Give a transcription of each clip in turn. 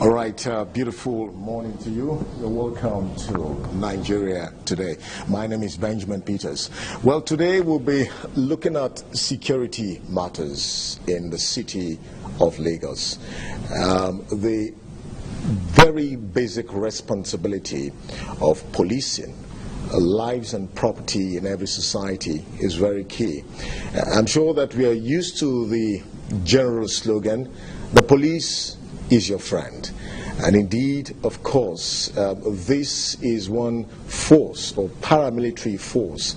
All right, beautiful morning to you. You're welcome to Nigeria Today. My name is Benjamin Peters. Well, today we'll be looking at security matters in the city of Lagos. The very basic responsibility of policing lives and property in every society is very key. I'm sure that we are used to the general slogan, the police is your friend. And indeed, of course, this is one force or paramilitary force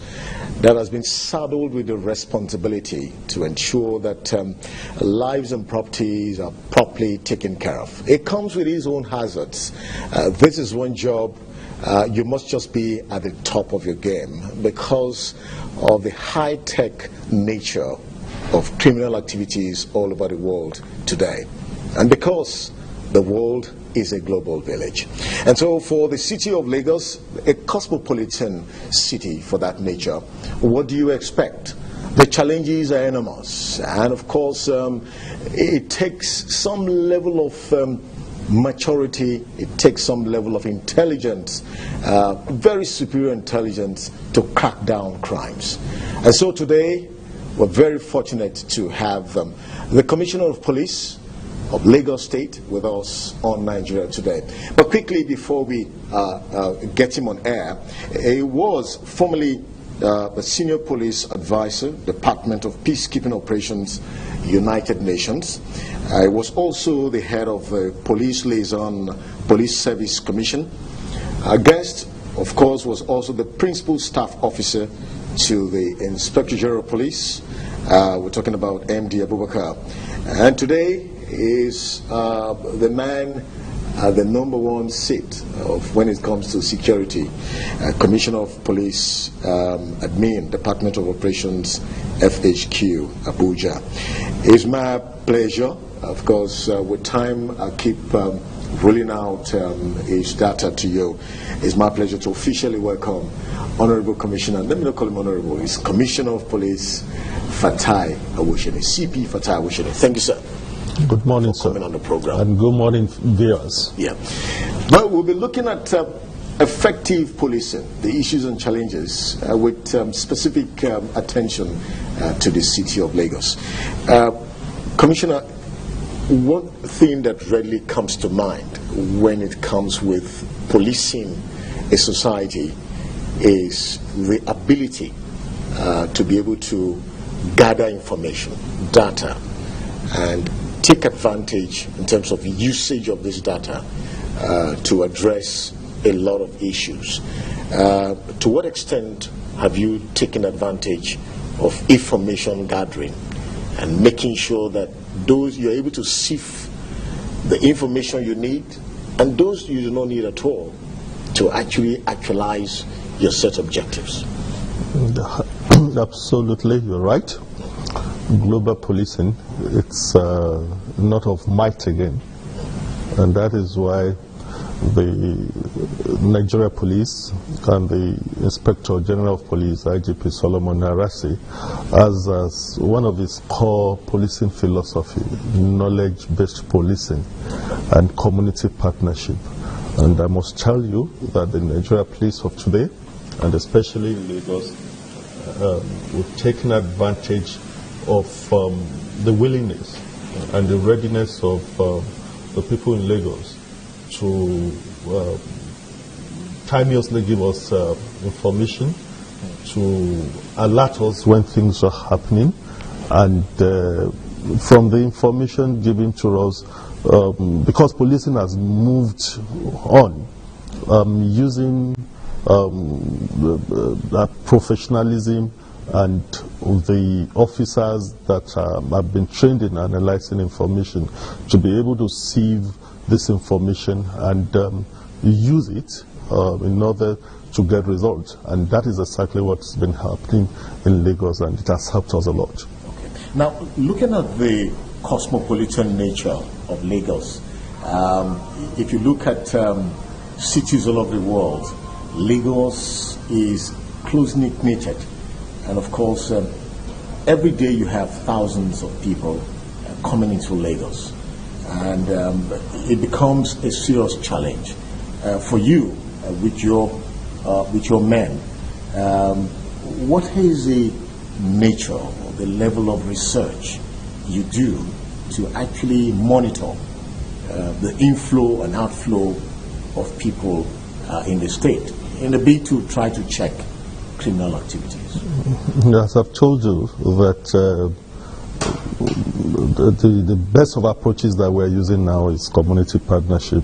that has been saddled with the responsibility to ensure that lives and properties are properly taken care of. It comes with its own hazards. This is one job you must just be at the top of your game because of the high-tech nature of criminal activities all over the world today. And because the world is a global village. And so for the city of Lagos, a cosmopolitan city for that nature, what do you expect? The challenges are enormous. And of course, it takes some level of maturity, it takes some level of intelligence, very superior intelligence to crack down crimes. And so today, we're very fortunate to have the Commissioner of Police of Lagos State with us on Nigeria Today. But quickly, before we get him on air, he was formerly the Senior Police Advisor, Department of Peacekeeping Operations, United Nations. He was also the head of the Police Liaison Police Service Commission. Our guest, of course, was also the Principal Staff Officer to the Inspector General of Police. We're talking about MD Abubakar. And today is the man at the #1 seat of when it comes to security, Commissioner of Police, Admin, Department of Operations, FHQ, Abuja. It's my pleasure, of course, with time I keep rolling out his data to you. It's my pleasure to officially welcome Honorable Commissioner, let me not call him Honorable, he's Commissioner of Police, Fatai Owoseni, CP-Fatai Owoseni. Thank you, sir. Good morning, sir. Coming on the program. And good morning, viewers. Yeah. Well, we'll be looking at effective policing, the issues and challenges, with specific attention to the city of Lagos. Commissioner, one thing that readily comes to mind when it comes with policing a society is the ability to be able to gather information, data, and take advantage in terms of usage of this data to address a lot of issues. To what extent have you taken advantage of information gathering and making sure that those you're able to sift the information you need and those you do not need at all to actually actualize your set objectives? Absolutely, you're right. Global policing, it's not of might again, and that is why the Nigeria Police and the Inspector General of Police, IGP Solomon Narasi, as one of his core policing philosophy, knowledge-based policing and community partnership. And I must tell you that the Nigeria Police of today, and especially in Lagos, we've taken advantage of the willingness and the readiness of the people in Lagos to timeously give us information, to alert us when things are happening, and from the information given to us, because policing has moved on, using professionalism and the officers that have been trained in analyzing information to be able to sieve this information and use it in order to get results. And that is exactly what's been happening in Lagos, and it has helped us a lot. Okay. Now, looking at the cosmopolitan nature of Lagos, if you look at cities all over the world, Lagos is closely knitted. And of course, every day you have thousands of people coming into Lagos. and it becomes a serious challenge for you with your men. What is the nature or the level of research you do to actually monitor the inflow and outflow of people in the state in a bid to try to check criminal activities? As I've told you, that the best of approaches that we're using now is community partnership,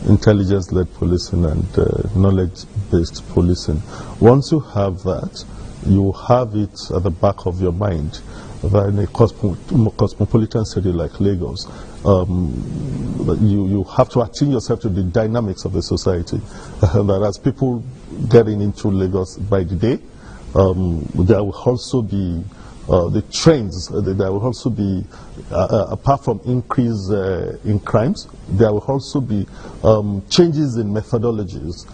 intelligence-led policing, and knowledge-based policing. Once you have that, you have it at the back of your mind that in a cosmopolitan city like Lagos, you have to attune yourself to the dynamics of the society. That as people getting into Lagos by the day, there will also be the trends. There will also be, apart from increase in crimes, there will also be changes in methodologies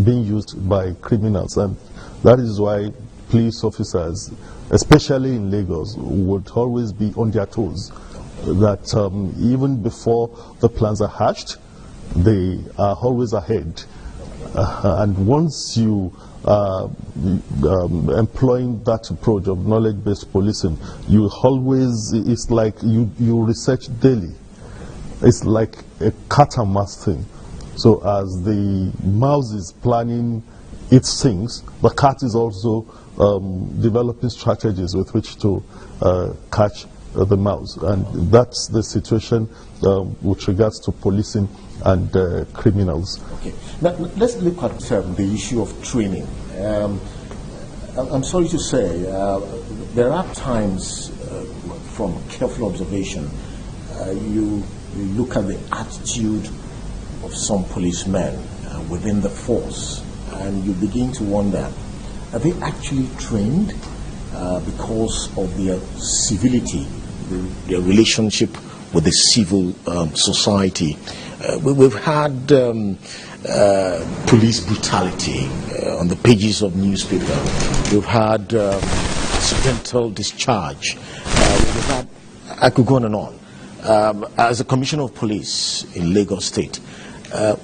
being used by criminals, and that is why police officers, especially in Lagos, would always be on their toes. That even before the plans are hatched, they are always ahead. And once you employing that approach of knowledge-based policing, you always, it's like you research daily. It's like a cat and mouse thing. So as the mouse is planning its things, the cat is also developing strategies with which to catch the mouse. And that's the situation with regards to policing and criminals. Okay. Now, let's look at the issue of training. I'm sorry to say, there are times, from careful observation, you look at the attitude of some policemen within the force, and you begin to wonder, are they actually trained because of their civility, their relationship with the civil society? We've had police brutality on the pages of newspaper. We've had accidental discharge. We've had, I could go on and on. As a commissioner of police in Lagos State,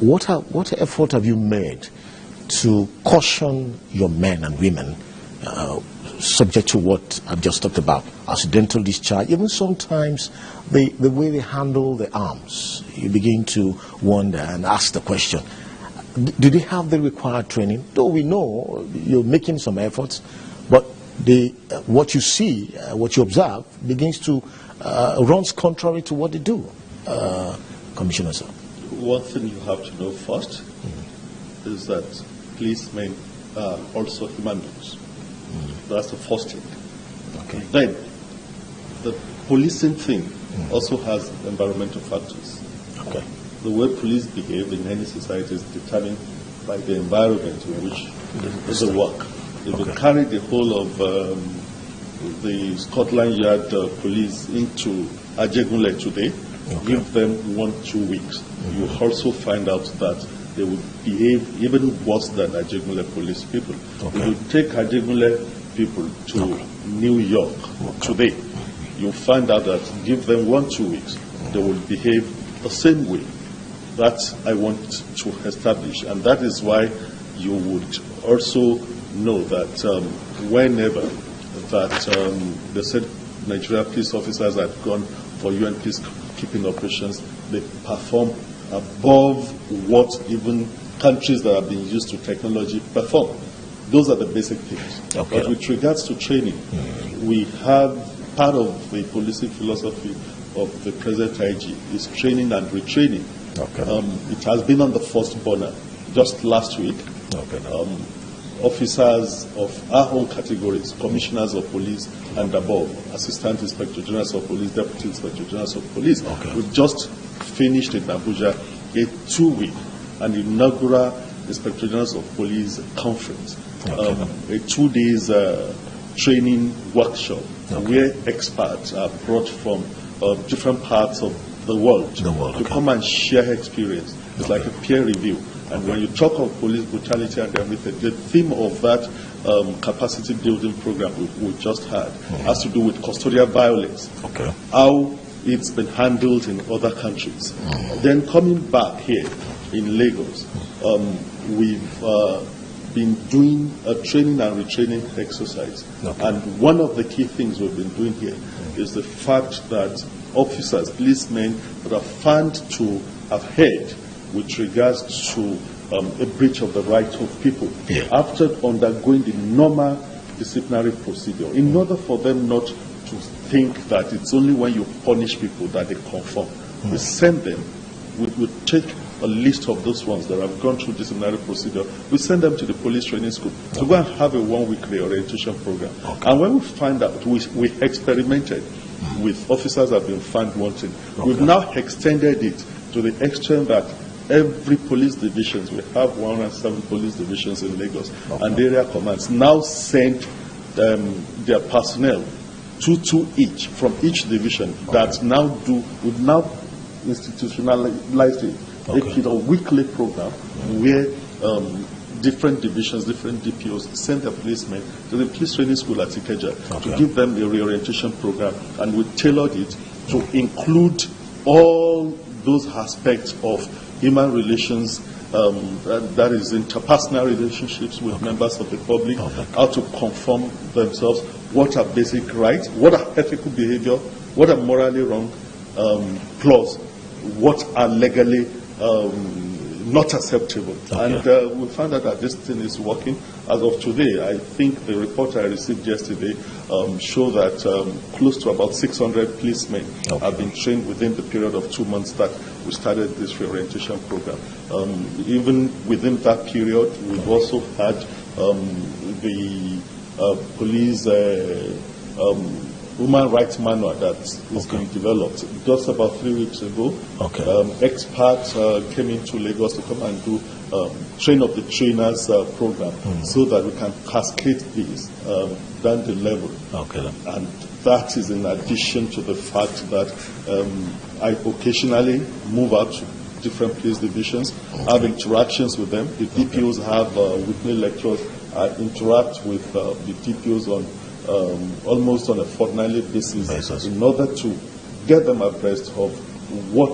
what effort have you made to caution your men and women subject to what I've just talked about, accidental discharge, even sometimes the way they handle the arms? You begin to wonder and ask the question, do they have the required training? Though we know you're making some efforts, but what you see, what you observe, begins to runs contrary to what they do. Commissioner, sir. One thing you have to know first is that policemen are also human beings. That's the first thing. Okay. Then, the policing thing also has environmental factors. Okay. The way police behave in any society is determined by the environment in which they work. If you carry the whole of the Scotland Yard police into Ajegunle today, give them 1-2 weeks, you also find out that they would behave even worse than Ajegunle police people. If you take Ajegunle people to New York today, you'll find out that give them 1-2 weeks, they will behave the same way. That I want to establish, and that is why you would also know that whenever that they said Nigeria police officers had gone for UN peacekeeping operations, they perform above what even countries that have been used to technology perform. Those are the basic things. Okay. But with regards to training, we have part of the policing philosophy of the present IG is training and retraining. Okay. It has been on the first burner just last week. Okay. Officers of our own categories, commissioners of police and above, assistant inspector generals of police, deputy inspector generals of police. Okay. We've just finished in Abuja a 2-week and inaugural inspector generals of police conference, a 2 days training workshop where experts are brought from different parts of the world to come and share experience. It's like a peer review. And when you talk of police brutality and everything, the theme of that capacity building program we just had has to do with custodial violence. Okay. How it's been handled in other countries. Then coming back here in Lagos, we've been doing a training and retraining exercise. Okay. And one of the key things we've been doing here is the fact that officers, policemen that are found to have heard with regards to a breach of the rights of people, after undergoing the normal disciplinary procedure, in order for them not to think that it's only when you punish people that they conform. We send them, we take a list of those ones that have gone through disciplinary procedure, we send them to the police training school to go and have a 1-week reorientation program. And when we find out, we experimented with officers that have been found wanting. We've now extended it to the extent that every police divisions, we have 107 police divisions in Lagos, and the area commands now send their personnel, 2 each from each division, that now we've now institutionalized it. It's a weekly program where different divisions, different DPOs send their policemen to the police training school at Ikeja to give them a reorientation program, and we tailored it to include all those aspects of human relations, that is interpersonal relationships with members of the public, how to conform themselves, what are basic rights, what are ethical behavior, what are morally wrong, plus what are legally not acceptable. And we found out that this thing is working. As of today, I think the report I received yesterday showed that close to about 600 policemen have been trained within the period of 2 months that we started this reorientation program. Even within that period, we've also had the police human rights manual that is being developed. Just about 3 weeks ago, experts came into Lagos to come and do train of the trainers program, so that we can cascade this down the level. And that is in addition to the fact that I occasionally move out to different police divisions, have interactions with them. The DPOs have weekly lectures. I interact with the DPOs on almost on a fortnightly basis in order to get them abreast of what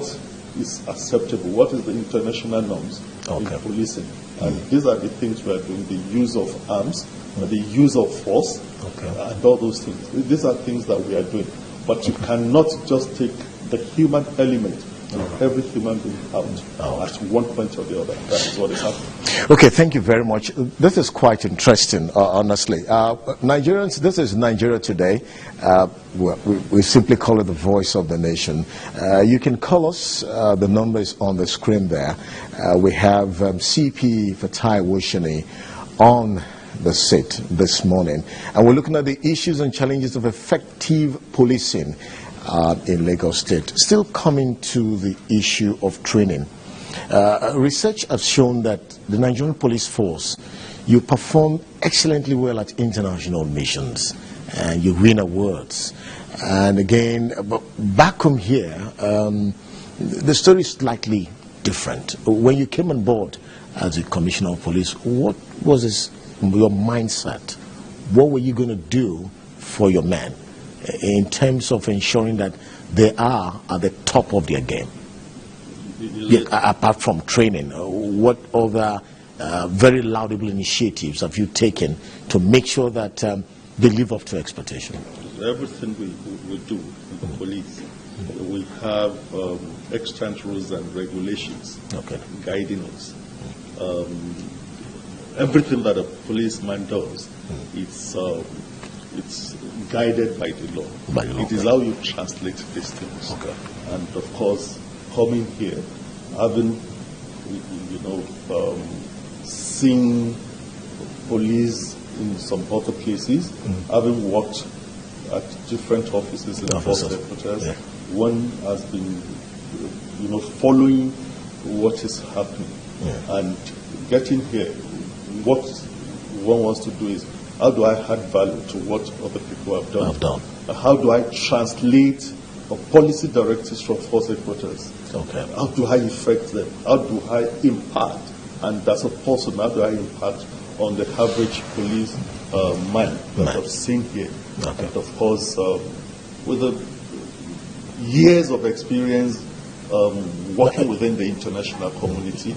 is acceptable, what is the international norms in policing. And these are the things we are doing: the use of arms, the use of force, and all those things. These are things that we are doing. But you cannot just take the human element of every human being out at one point or the other. That is what is happening. Okay, thank you very much. This is quite interesting, honestly. Nigerians, this is Nigeria Today. We simply call it the voice of the nation. You can call us. The number is on the screen there. We have CP-Fatai Owoseni on the seat this morning. And we're looking at the issues and challenges of effective policing in Lagos State. Still coming to the issue of training. Research has shown that the Nigerian police force, you perform excellently well at international missions and you win awards. And again, back home here, the story is slightly different. When you came on board as a commissioner of police, what was your mindset? What were you going to do for your men in terms of ensuring that they are at the top of their game? Apart from training, what other very laudable initiatives have you taken to make sure that they live up to expectation? Everything we do in the police, we have extant rules and regulations guiding us. Everything that a policeman does, it's guided by the law. It is how you translate these things. And of course, coming here, having seen police in some other places, having worked at different offices in the force headquarters, one has been, following what is happening and getting here. What one wants to do is, how do I add value to what other people have done? How do I translate policy directives from force headquarters? How do I affect them? How do I impact? And as a person, how do I impact on the average police man that I've seen here? And of course, with the years of experience working within the international community.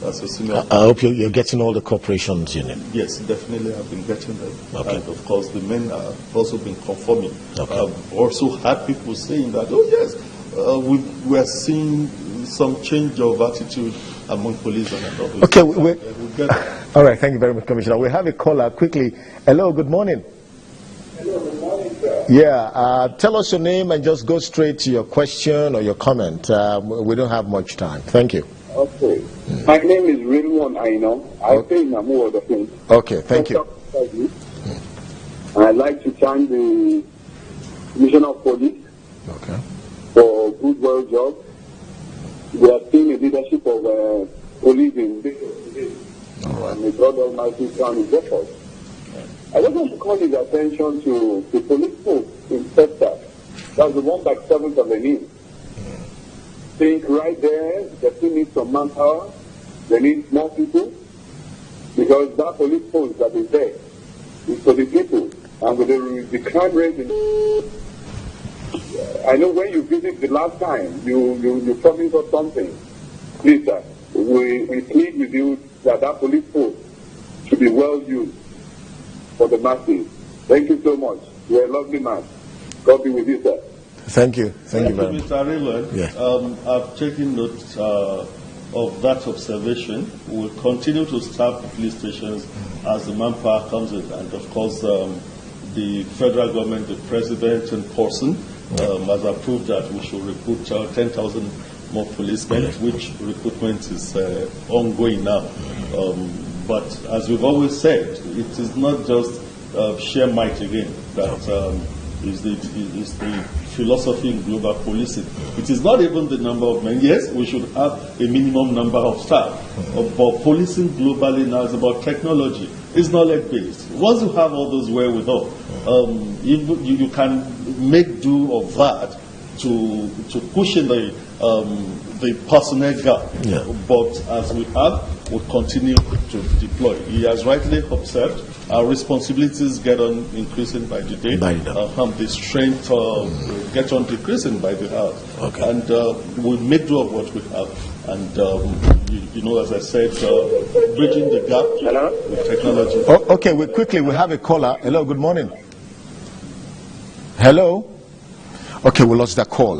As a senior. I hope you're getting all the corporations in it. Yes, definitely I've been getting them. Okay. And of course, the men have also been conforming. Okay. I've also had people saying that, oh yes, we're seeing some change of attitude among police and others. Okay, we'll get all right, thank you very much, Commissioner. We have a caller quickly. Hello, good morning. Hello, good morning, sir. Yeah, tell us your name and just go straight to your question or your comment. We don't have much time. Thank you. Okay. My name is Raymond Aino. I stay in Amu of the thing. Okay, thank you. I'd like to thank the Commissioner of Police for a good well job. We are seeing the leadership of police in this. And may God Almighty crown his efforts. I just want to call his attention to the police post in Texas. That's the one by 7th Avenue. Think right there, they still need some manpower, they need more people, because that police post that is there is for the people. And with the crime rate, I know when you visit the last time, you promised us something. Please, sir, we plead with you that police post should be well used for the masses. Thank you so much. You're a lovely man. God be with you, sir. Thank you. Thank you very much. Mr. Raymond. Yeah. I've taken note of that observation. We'll continue to staff the police stations as the manpower comes in. And of course, the federal government, the president in person, has approved that we should recruit 10,000 more policemen, which recruitment is ongoing now. But as we've always said, it is not just sheer might again that is the philosophy in global policing. It is not even the number of men. Yes, we should have a minimum number of staff. But policing globally now is about technology. It's knowledge-based. Once you have all those wherewithal, you can make do of that to cushion the personnel gap. Yeah. But as we have, we'll continue to deploy. He has rightly observed our responsibilities get on increasing by the day. The strength get on decreasing by the hour. Okay. And we'll make do of what we have. And, as I said, bridging the gap with technology. Oh, okay, we have a caller. Hello, good morning. Hello? Okay, we lost that call.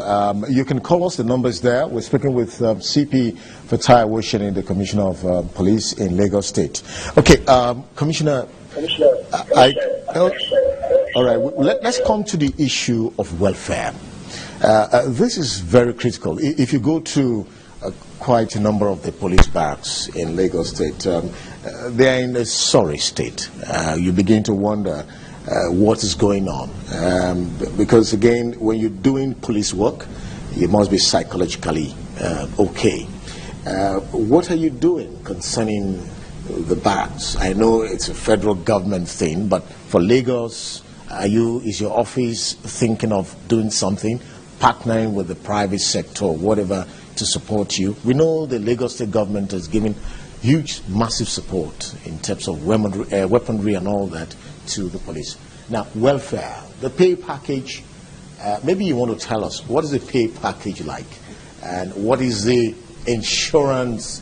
You can call us, the numbers there. We're speaking with CP-Fatai Owoseni, the Commissioner of Police in Lagos State. Okay, Commissioner, all right, let's come to the issue of welfare. This is very critical. If you go to quite a number of the police barracks in Lagos State, they are in a sorry state. You begin to wonder what is going on. Because again, when you're doing police work, you must be psychologically okay. What are you doing concerning the barracks? I know it's a federal government thing, but for Lagos, is your office thinking of doing something, partnering with the private sector, whatever, to support you? We know the Lagos State government has given huge, massive support in terms of weaponry and all that to the police. Now, welfare, the pay package, maybe you want to tell us, what is the pay package like? And what is the insurance?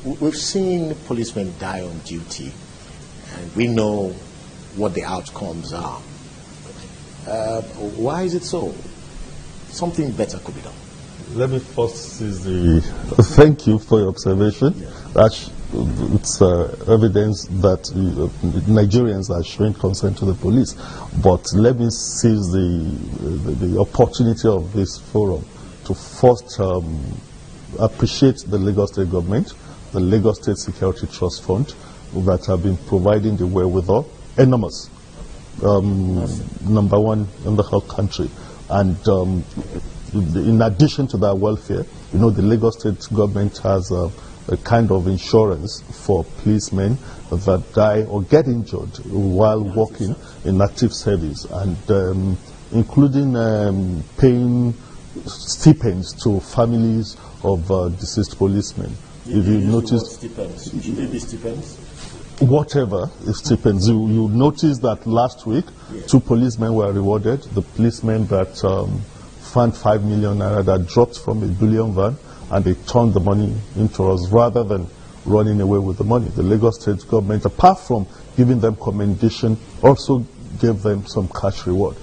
We've seen policemen die on duty, and we know what the outcomes are. Why is it so? Something better could be done. Let me first seize thank you for your observation. Yeah. It's evidence that Nigerians are showing concern to the police. But let me seize the opportunity of this forum to first appreciate the Lagos State government, the Lagos State Security Trust Fund, that have been providing the wherewithal, enormous, number one in the whole country. And in addition to that welfare, the Lagos State government has a kind of insurance for policemen that die or get injured while working in active service, and including paying stipends to families of deceased policemen. If you notice, stipends? Whatever stipends. You notice that last week, 2 policemen were rewarded. The policemen that found 5 million naira that dropped from a bullion van, and they turned the money into us rather than running away with the money. The Lagos State government, apart from giving them commendation, also gave them some cash reward.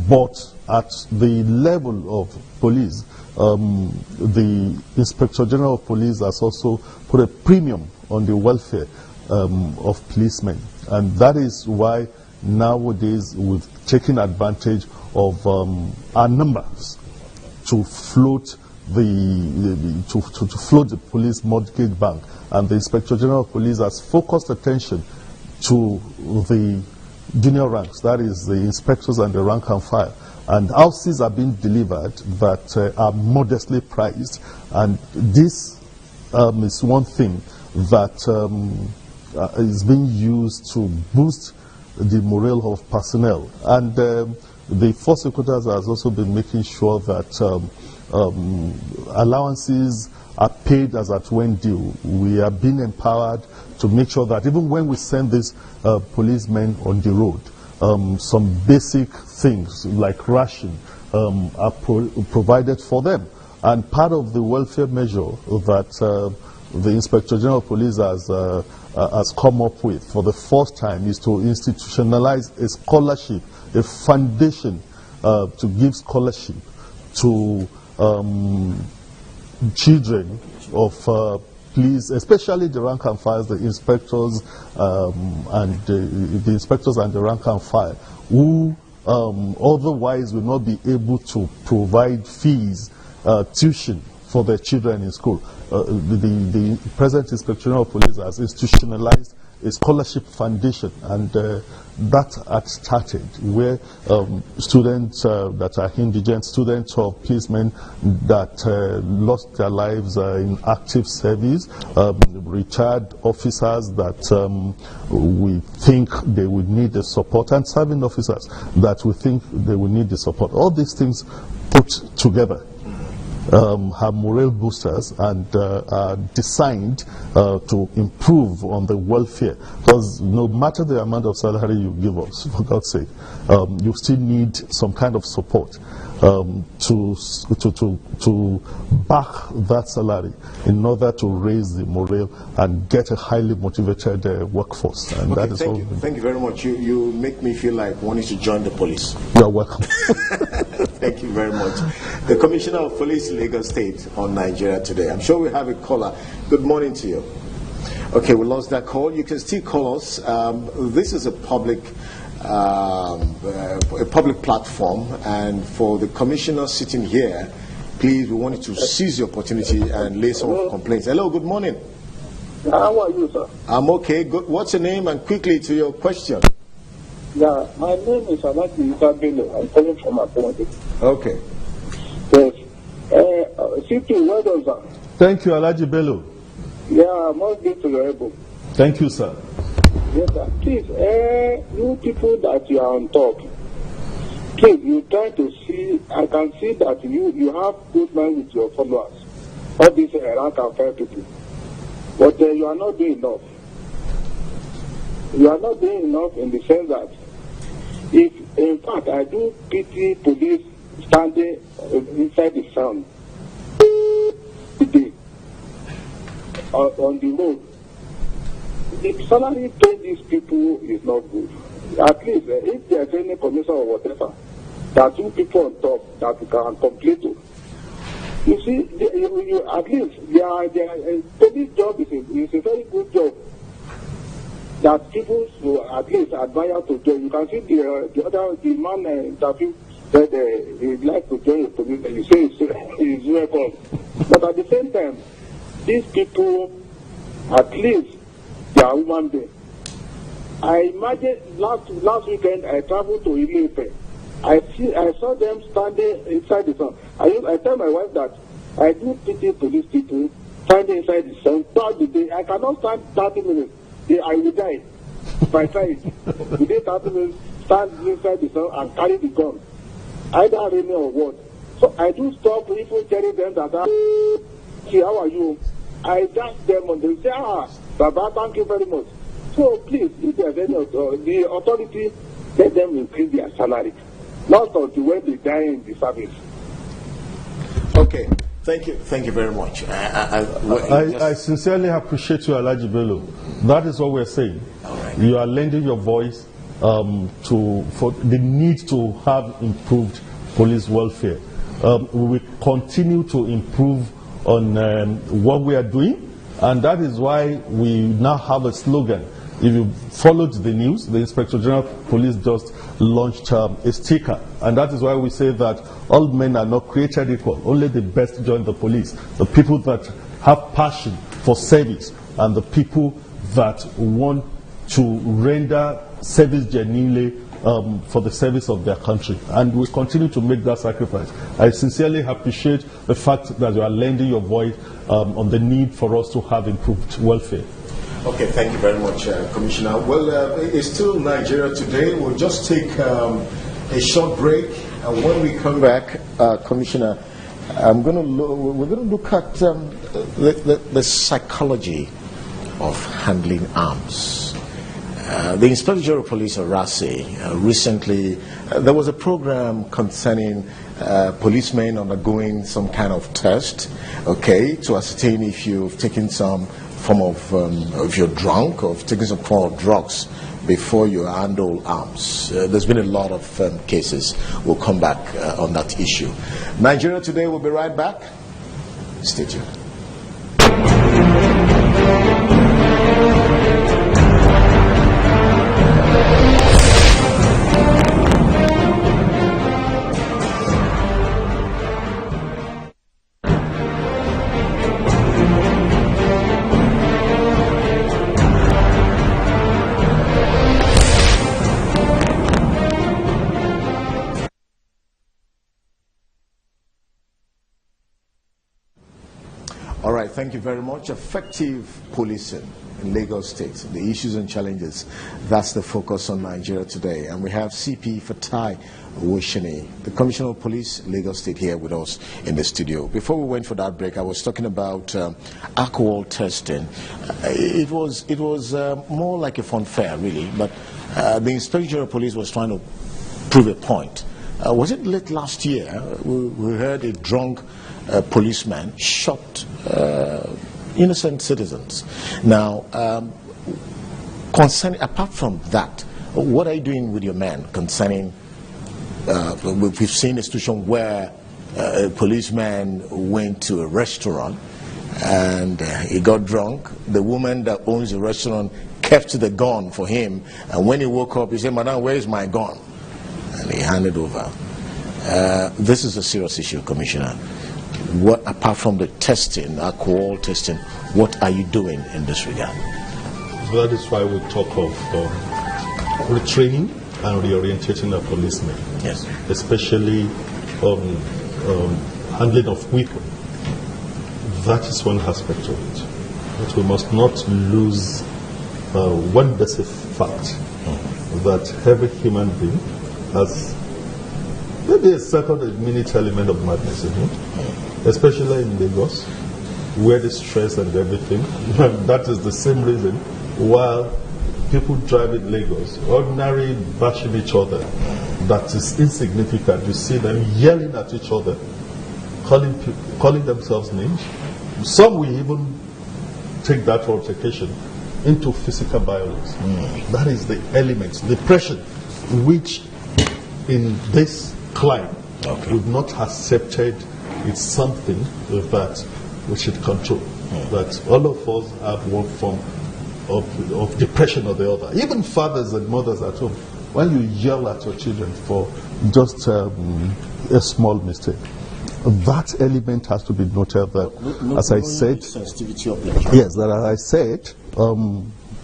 But at the level of police, the Inspector General of Police has also put a premium on the welfare of policemen. And that is why nowadays we've taken advantage of our numbers to float the police mortgage bank. And the Inspector General of Police has focused attention to the junior ranks, that is the inspectors and the rank and file. And houses are being delivered that are modestly priced. And this is one thing that is being used to boost the morale of personnel. And the force headquarters has also been making sure that allowances are paid as at when due. We are being empowered to make sure that even when we send these policemen on the road, some basic things like ration are provided for them. And part of the welfare measure that the Inspector General of Police has come up with for the first time is to institutionalize a scholarship, a foundation to give scholarship to children of police, especially the rank and files, the inspectors and the inspectors and the rank and file, who otherwise will not be able to provide fees, tuition for their children in school. The present Inspector General of Police has institutionalized a scholarship foundation, and that had started where students that are indigent, students of policemen that lost their lives in active service, retired officers that we think they would need the support, and serving officers that we think they would need the support. All these things put together have morale boosters and are designed to improve on the welfare, because no matter the amount of salary you give us, for God's sake, you still need some kind of support to back that salary in order to raise the morale and get a highly motivated workforce. And okay, that is thank you very much. You make me feel like wanting to join the police. You're welcome. Thank you very much. The Commissioner of Police, Lagos State, on Nigeria Today. I'm sure we have a caller. Good morning to you. Okay, we lost that call. You can still call us. This is a public platform, and for the commissioner sitting here, please, we wanted to seize the opportunity and lay some of complaints. Hello, good morning. How are you, sir? I'm okay. Good. What's your name, and quickly to your question? Yeah, my name is Bello. I'm calling from Aponte. Okay. Yes. CP, well done, sir. Thank you, Alaji Bello. Yeah, most good to your able. Thank you, sir. Yes, sir. Please, you people that you are on top, please, you try to see, I can see that you have good mind with your followers, all these rank and file people. But you are not doing enough. You are not doing enough in the sense that, if, in fact, I do pity police standing inside the sun today on the road. The salary paid these people is not good. At least if there's any commission or whatever, there are two people on top that you can complain to. You see, at least police job is a very good job that people should at least admire to join. You can see the man interview said he'd like to join the police, and you say he's welcome. But at the same time, these people, at least, they are human beings. I imagine last weekend I traveled to Ilefe. I saw them standing inside the sun. I tell my wife that I do pity police people standing inside the sun throughout the day. I cannot stand 30 minutes. I will die if I try it. Within 30 minutes, stand inside the sun and carry the gun. Either rain or what. So I do stop people telling them that, see, how are you? I dash them on the say, Baba, thank you very much. So please, if there's any the authority, let them increase their salary. Not until when they die in the service. Okay. Thank you very much. I sincerely appreciate you, Alhaji Bello. That is what we're saying. Right. You are lending your voice for the need to have improved police welfare. We will continue to improve on what we are doing, and that is why we now have a slogan. If you followed the news, the Inspector General of Police just launched a sticker, and that is why we say that all men are not created equal. Only the best join the police. The people that have passion for service and the people that want to render service genuinely for the service of their country. And we continue to make that sacrifice. I sincerely appreciate the fact that you are lending your voice on the need for us to have improved welfare. Okay, thank you very much, Commissioner. Well, it's still Nigeria Today. We'll just take a short break, and when we come back, Commissioner, we're going to look at the psychology of handling arms. The Inspector General of Police, Owoseni, recently there was a program concerning policemen undergoing some kind of test, okay, to ascertain if you've taken some form of, if you're drunk, or taking some form of drugs before you handle arms. There's been a lot of cases. We'll come back on that issue. Nigeria Today will be right back. Stay tuned. All right, thank you very much. Effective policing in Lagos State, the issues and challenges, that's the focus on Nigeria Today. And we have CP-Fatai, Owoseni, the Commissioner of Police, Lagos State, here with us in the studio. Before we went for that break, I was talking about alcohol testing. It was more like a fun fair, really, but the Inspector General of Police was trying to prove a point. Was it late last year? We heard a drunk policeman shot innocent citizens. Now, apart from that, what are you doing with your men concerning, we've seen a situation where a policeman went to a restaurant and he got drunk. The woman that owns the restaurant kept the gun for him, and when he woke up, he said, "Madam, where is my gun?" And he handed over. This is a serious issue, Commissioner. What, apart from the testing, alcohol testing, what are you doing in this regard? That is why we talk of retraining and reorientating our policemen. Yes. Especially handling of weapons. That is one aspect of it. But we must not lose one basic fact, that every human being has maybe a second or minute element of madness in him, especially in Lagos, where the stress and everything. That is the same reason why people drive in Lagos, ordinary bashing each other, that is insignificant. You see them yelling at each other, calling themselves names. Some will even take that altercation into physical violence. That is the element, depression, which in this climate we've not accepted. It's something that we should control. That all of us have one form of depression or the other. Even fathers and mothers at home, when you yell at your children for just a small mistake, that element has to be noted. That, as I said, yes, that as I said,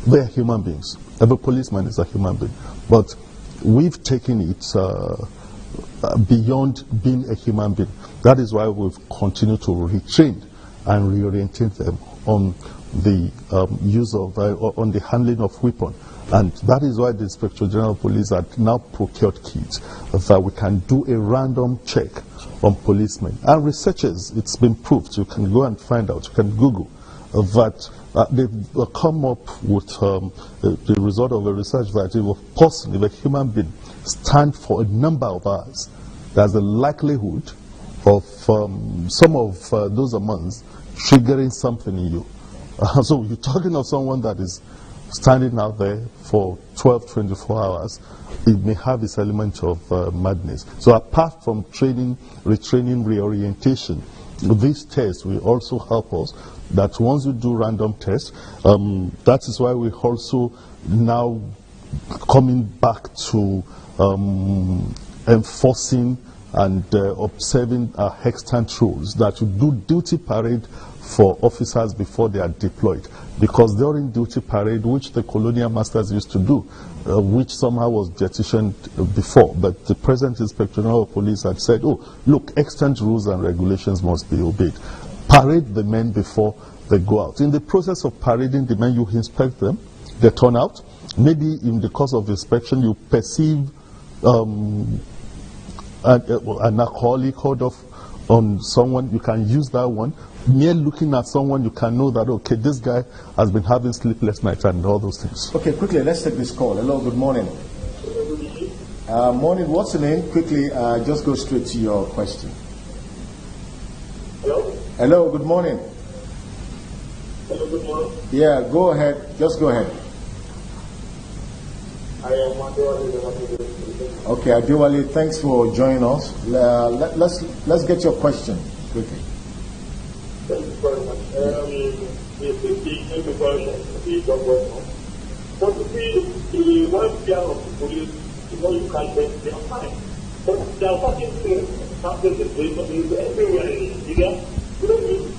they are human beings. Every policeman is a human being, but we've taken it beyond being a human being. That is why we've continued to retrain and reorientate them on the use of, on the handling of weapons. And that is why the Inspector General of Police had now procured kits that we can do a random check on policemen. And researchers, it's been proved, you can go and find out, you can Google, that they've come up with the result of a research that if a person, if a human being, stand for a number of hours, there's a likelihood of some of those amounts triggering something in you. So you're talking of someone that is standing out there for 12, 24 hours, it may have its element of madness. So apart from training, retraining, reorientation, these tests will also help us that once you do random tests, that is why we also now coming back to enforcing and observing extant rules that you do duty parade for officers before they are deployed. Because during duty parade, which the colonial masters used to do, which somehow was jettisoned before, but the present Inspector General of Police had said, oh, look, extant rules and regulations must be obeyed. Parade the men before they go out. In the process of parading the men, you inspect them, they turn out. Maybe in the course of inspection, you perceive an alcoholic odor on someone, you can use that one. Mere looking at someone, you can know that, okay, this guy has been having sleepless nights and all those things. Okay, quickly, let's take this call. Hello, good morning. Morning, what's your name? Quickly, just go straight to your question. Hello? Hello, good morning. Hello, good morning. Yeah, go ahead. Just go ahead. I am Adewale. Okay, Adewale, thanks for joining us. Let's get your question quickly. Thank you very much. The government. But the welfare of the police, you can't make their fine. But there are certain things happening everywhere in Nigeria.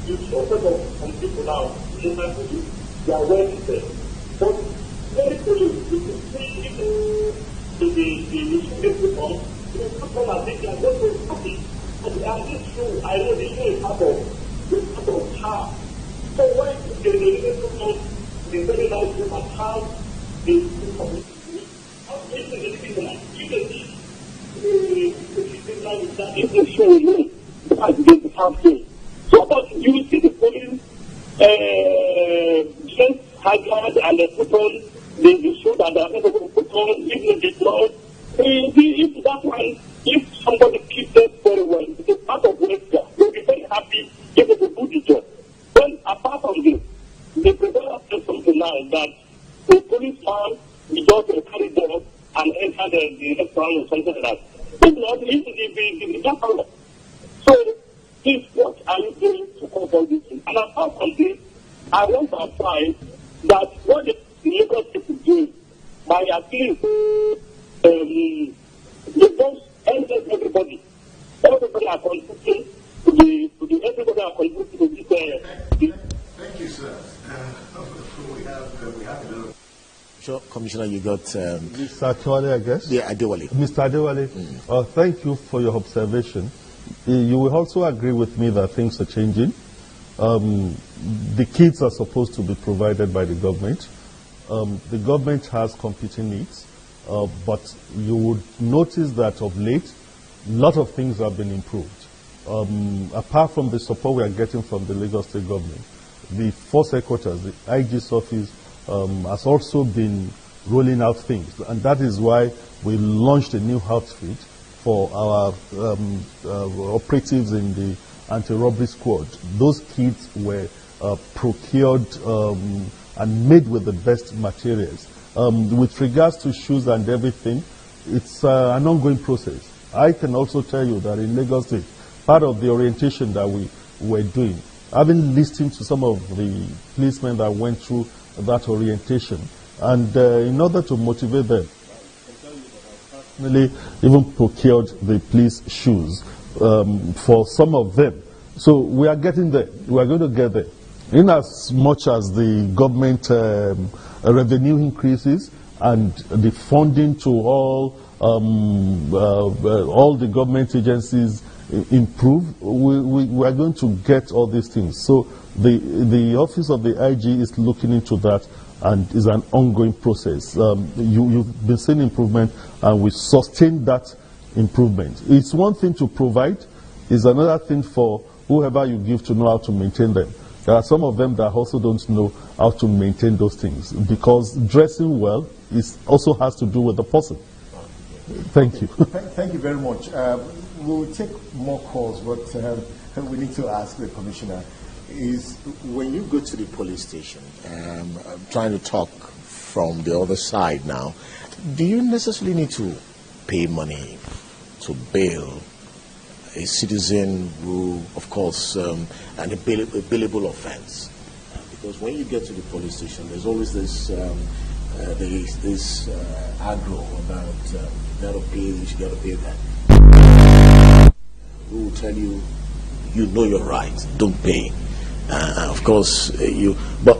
You sort of some people now, they are well prepared. But very police, you can see the people, people are thinking, I'm going to happy. And this show, I know this show is part of how. So why the very nice people how they community? How is the living like? You can see the show is the something. So about you see the police just hazard and the people they show that they are not going to put on even the blood. If that one, if somebody keeps them very well, it's a part of welfare. They'll be very happy if they do the job. Then apart from this, they prepare us to something now that the policeman is just carry them and enter the restaurant or something like that. If not, if the problem. So this what are you doing to cover this thing? And apart from this, I want to apply that what the Lagos people do by at least they don't engage everybody. Everybody are contributing to the everybody are contributing to this. Thank you, sir. We have a little. Sure, Commissioner, you got Mr. Adewale, I guess? Yeah, Adewale. Mr. Adewale, thank you for your observation. You will also agree with me that things are changing. The kids are supposed to be provided by the government. The government has competing needs, but you would notice that of late, a lot of things have been improved. Apart from the support we are getting from the Lagos State government, the force headquarters, the IG's office, has also been rolling out things. And that is why we launched a new outfit for our operatives in the anti-robbery squad. Those kids were procured and made with the best materials. With regards to shoes and everything, it's an ongoing process. I can also tell you that in Lagos State, part of the orientation that we were doing, having listened to some of the policemen that went through that orientation, and in order to motivate them, I personally even procured the police shoes for some of them. So we are getting there. We are going to get there. In as much as the government revenue increases and the funding to all the government agencies improve, we are going to get all these things. So the office of the IG is looking into that, and is an ongoing process. You've been seeing improvement, and we sustain that improvement. It's one thing to provide, it's another thing for whoever you give to know how to maintain them. There are some of them that also don't know how to maintain those things, because dressing well also has to do with the person. Thank you. Thank you very much. we'll take more calls, but we need to ask the commissioner, is when you go to the police station, I'm trying to talk from the other side now, do you necessarily need to pay money to bail a citizen who, of course, a bailable offense? Because when you get to the police station, there's always this aggro about you got to pay this, you got to pay that. Who will tell you, you know your rights, don't pay. Of course, but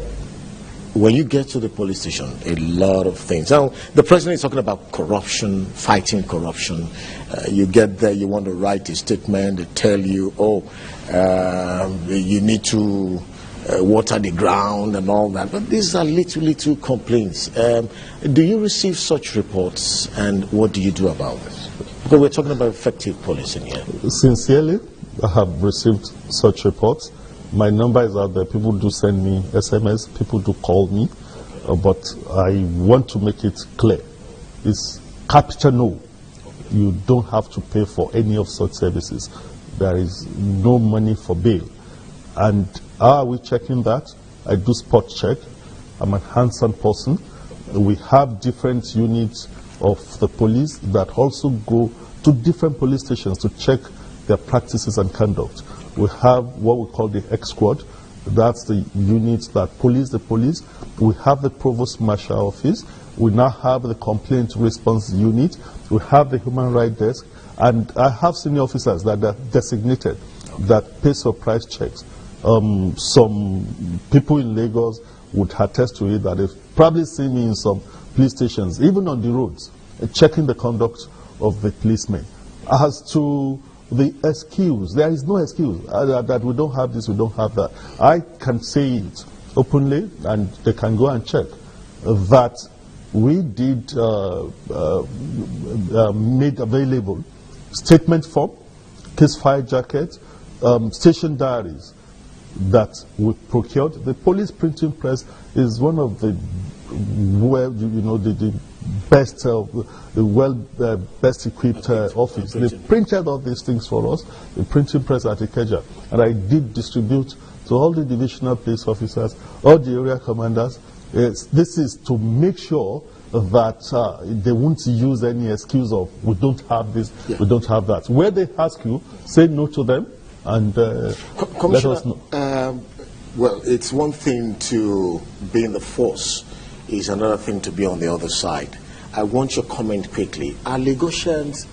when you get to the police station, a lot of things. Now, the president is talking about corruption, fighting corruption. You get there, you want to write a statement, they tell you, you need to water the ground and all that. But these are little complaints. Do you receive such reports, and what do you do about this? Because we're talking about effective policing here. Sincerely, I have received such reports. My number is out there. People do send me SMS. People do call me. But I want to make it clear. It's capital no. You don't have to pay for any of such services. There is no money for bail. And how are we checking that? I do spot check. I'm a hands-on person. We have different units of the police that also go to different police stations to check their practices and conduct. We have what we call the X Squad. That's the units that police the police. We have the Provost Marshal Office. We now have the Complaint Response Unit. We have the Human Rights Desk. And I have senior officers that are designated that pay surprise checks. Some people in Lagos would attest to it that they've probably seen me in some police stations, even on the roads, checking the conduct of the policemen. As to the excuse, there is no excuse that we don't have this, we don't have that. I can say it openly, and they can go and check that we did made available statement form, case file jacket, station diaries that we procured. The police printing press is one of the the best equipped office. They printed all these things for us, the printing press at Ikeja, and I did distribute to all the divisional police officers, all the area commanders. This is to make sure that they won't use any excuse of we don't have this, we don't have that. Where they ask you, say no to them, and let us know. Well, it's one thing to be in the force, is another thing to be on the other side. I want your comment quickly. Are Lagosians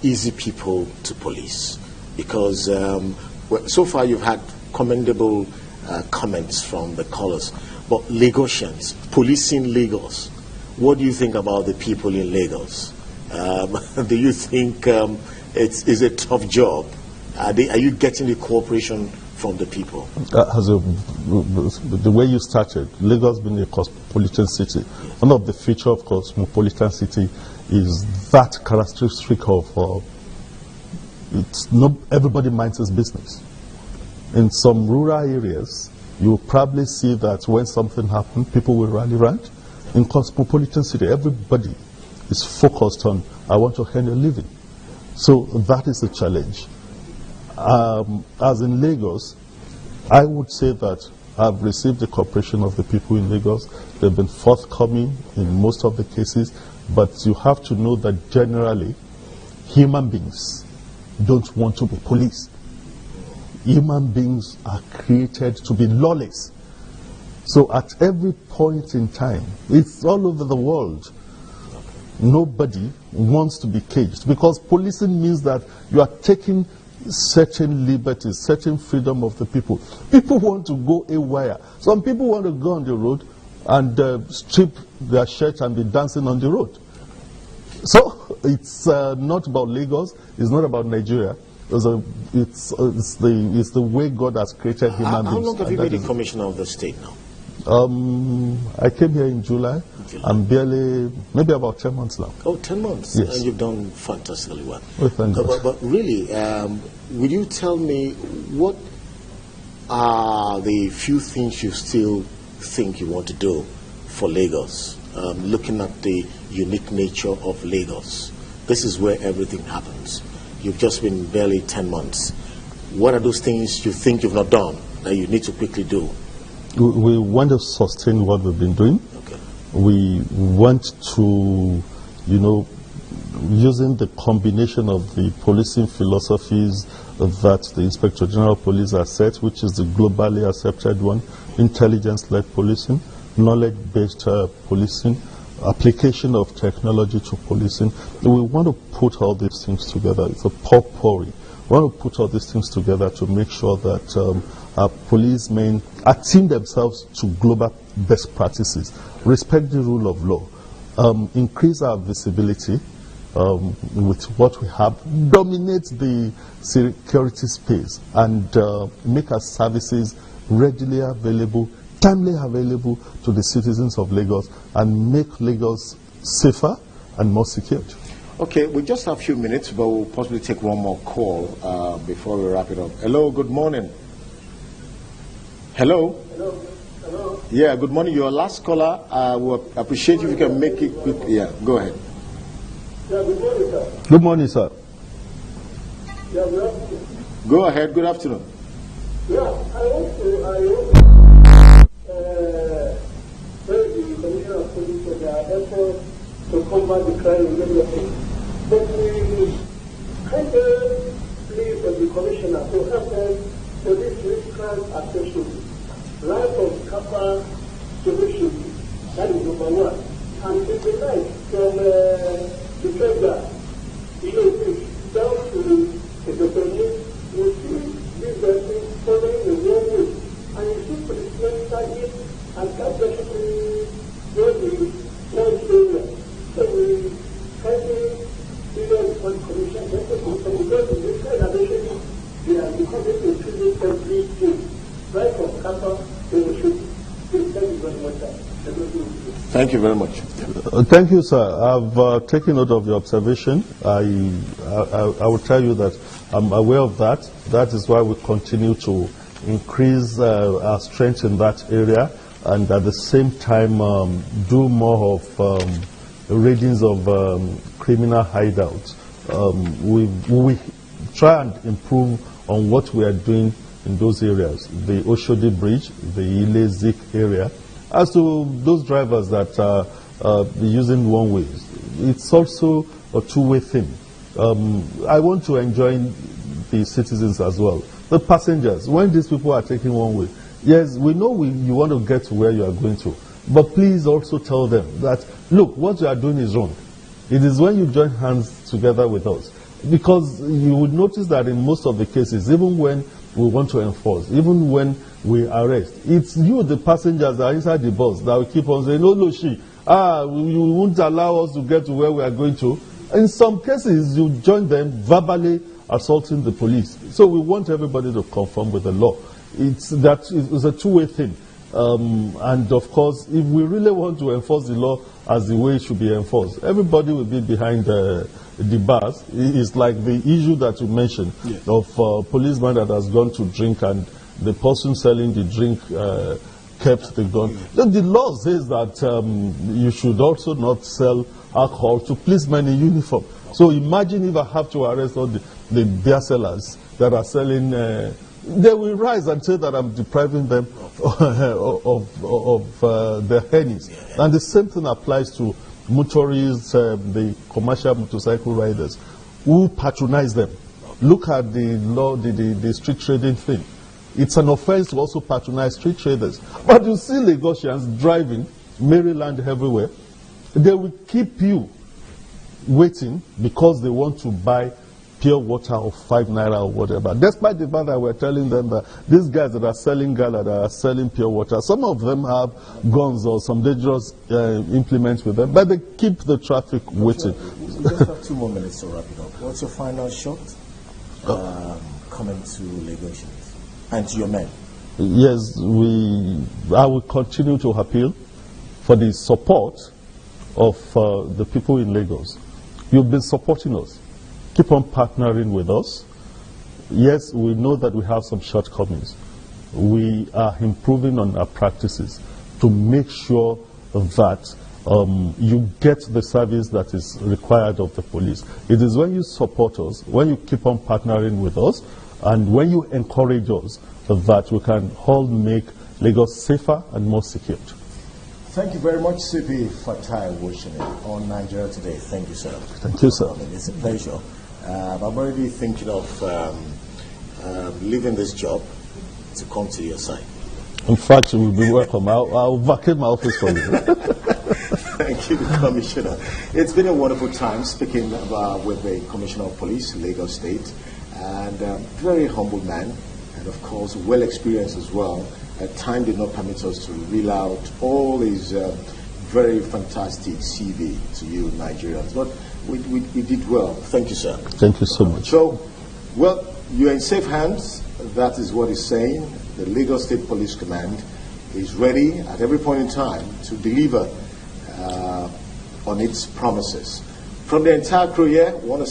easy people to police? Because so far you've had commendable comments from the callers, but Lagosians, policing Lagos, what do you think about the people in Lagos? Do you think it's a tough job? Are you getting the cooperation from the people? The way you started, Lagos being a cosmopolitan city, one of the features of cosmopolitan city is that characteristic of it's not everybody minds his business. In some rural areas, you will probably see that when something happens, people will rally around. In cosmopolitan city, everybody is focused on, I want to earn a living. So that is the challenge. As in Lagos, I would say that I've received the cooperation of the people in Lagos. They've been forthcoming in most of the cases, but you have to know that generally, human beings don't want to be policed. Human beings are created to be lawless. So at every point in time, it's all over the world, nobody wants to be caged, because policing means that you are taking certain liberties, certain freedom of the people. People want to go haywire. Some people want to go on the road and strip their shirt and be dancing on the road. So it's not about Lagos, it's not about Nigeria. It's the way God has created human beings. How long have you been the commissioner of the state now? I came here in July. I'm barely, maybe about 10 months now. Oh, 10 months? Yes. And you've done fantastically well. Oh, thank God. But really, will you tell me what are the few things you still think you want to do for Lagos? Looking at the unique nature of Lagos. This is where everything happens. you've just been barely 10 months. What are those things you think you've not done that you need to quickly do? We want to sustain what we've been doing. Okay. We want to, using the combination of the policing philosophies that the Inspector General of Police has set, which is the globally accepted one, intelligence-led policing, knowledge-based policing, application of technology to policing. We want to put all these things together. It's a potpourri. We want to put all these things together to make sure that our policemen attune themselves to global best practices, respect the rule of law, increase our visibility with what we have, dominate the security space, and make our services readily available, timely available to the citizens of Lagos, and make Lagos safer and more secured. Okay, we just have a few minutes, but we'll possibly take one more call before we wrap it up. Hello, good morning. Hello? Hello? Hello? Yeah, good morning. Your last caller, we'll appreciate if you can make it quick. Yeah, go ahead. Yeah, good morning, sir. Good morning, sir. Yeah, good afternoon. Go ahead, good afternoon. Yeah, I want to praise the Commissioner of Police for their efforts to combat the crime in Lagos. But we kind of please the Commissioner to help us for this risk crime attention. Life of Kappa solution, that is number one. And it's a night from the treasurer, down to the doctor, you see this person following the wrong way. And you see policemen target and catch the crime area. So we kindly for the commission, because in this kind of attention, they are becoming a tribute every day. Right from Kappa, they will shoot. Thank you very much, sir. Thank you very much. Thank you, sir. I've taken note of your observation. I will tell you that I'm aware of that. That is why we continue to increase our strength in that area, and at the same time do more of raidings of criminal hideouts. We try and improve on what we are doing in those areas, the Owoseni Bridge, the Ile-Zik area. As to those drivers that are using one ways, it's also a two-way thing. I want to enjoin the citizens as well. The passengers, when these people are taking one way, yes, we know you want to get to where you are going to, but please also tell them that, look, what you are doing is wrong. It is when you join hands together with us. Because you would notice that in most of the cases, even when we want to enforce, even when we arrest, it's you, the passengers that are inside the bus, that will keep on saying, no, you won't allow us to get to where we are going to. In some cases, you join them verbally assaulting the police. So we want everybody to conform with the law. It's a two-way thing. And of course, if we really want to enforce the law as the way it should be enforced, everybody will be behind the bars. It's like the issue that you mentioned, yes, of a policeman that has gone to drink and the person selling the drink kept the gun. The law says that you should also not sell alcohol to policemen in uniform. So imagine if I have to arrest all the beer sellers that are selling, they will rise and say that I'm depriving them of their earnings. And the same thing applies to motorists, the commercial motorcycle riders who patronize them. Look at the law, the street trading thing. It's an offense to also patronize street traders. But you see Lagosians driving Maryland everywhere. They will keep you waiting because they want to buy pure water of 5 naira or whatever. Despite the fact that we're telling them that these guys that are selling gala, that are selling pure water, some of them have guns or some dangerous implements with them, but they keep the traffic waiting. We just have 2 more minutes to wrap it up. What's your final shot coming to Lagosians and to your men? Yes, I will continue to appeal for the support of the people in Lagos. You've been supporting us. Keep on partnering with us. Yes, we know that we have some shortcomings. We are improving on our practices to make sure that you get the service that is required of the police. It is when you support us, when you keep on partnering with us, and when you encourage us that we can all make Lagos safer and more secure. Thank you very much, CP-Fatai Owoseni on Nigeria Today. Thank you, sir. Thank you, sir. It's a pleasure. I'm already thinking of leaving this job to come to your side. In fact, you will be welcome. I'll vacate my office for you. Thank you, Commissioner. It's been a wonderful time speaking with the Commissioner of Police, Lagos State, and very humble man, and of course, well experienced as well. Time did not permit us to reel out all his very fantastic CV to you Nigerians, but we did well. Thank you, sir. Thank you so much. So, well, you're in safe hands. That is what he's saying. The Lagos State Police Command is ready at every point in time to deliver on its promises. From the entire crew here, I want to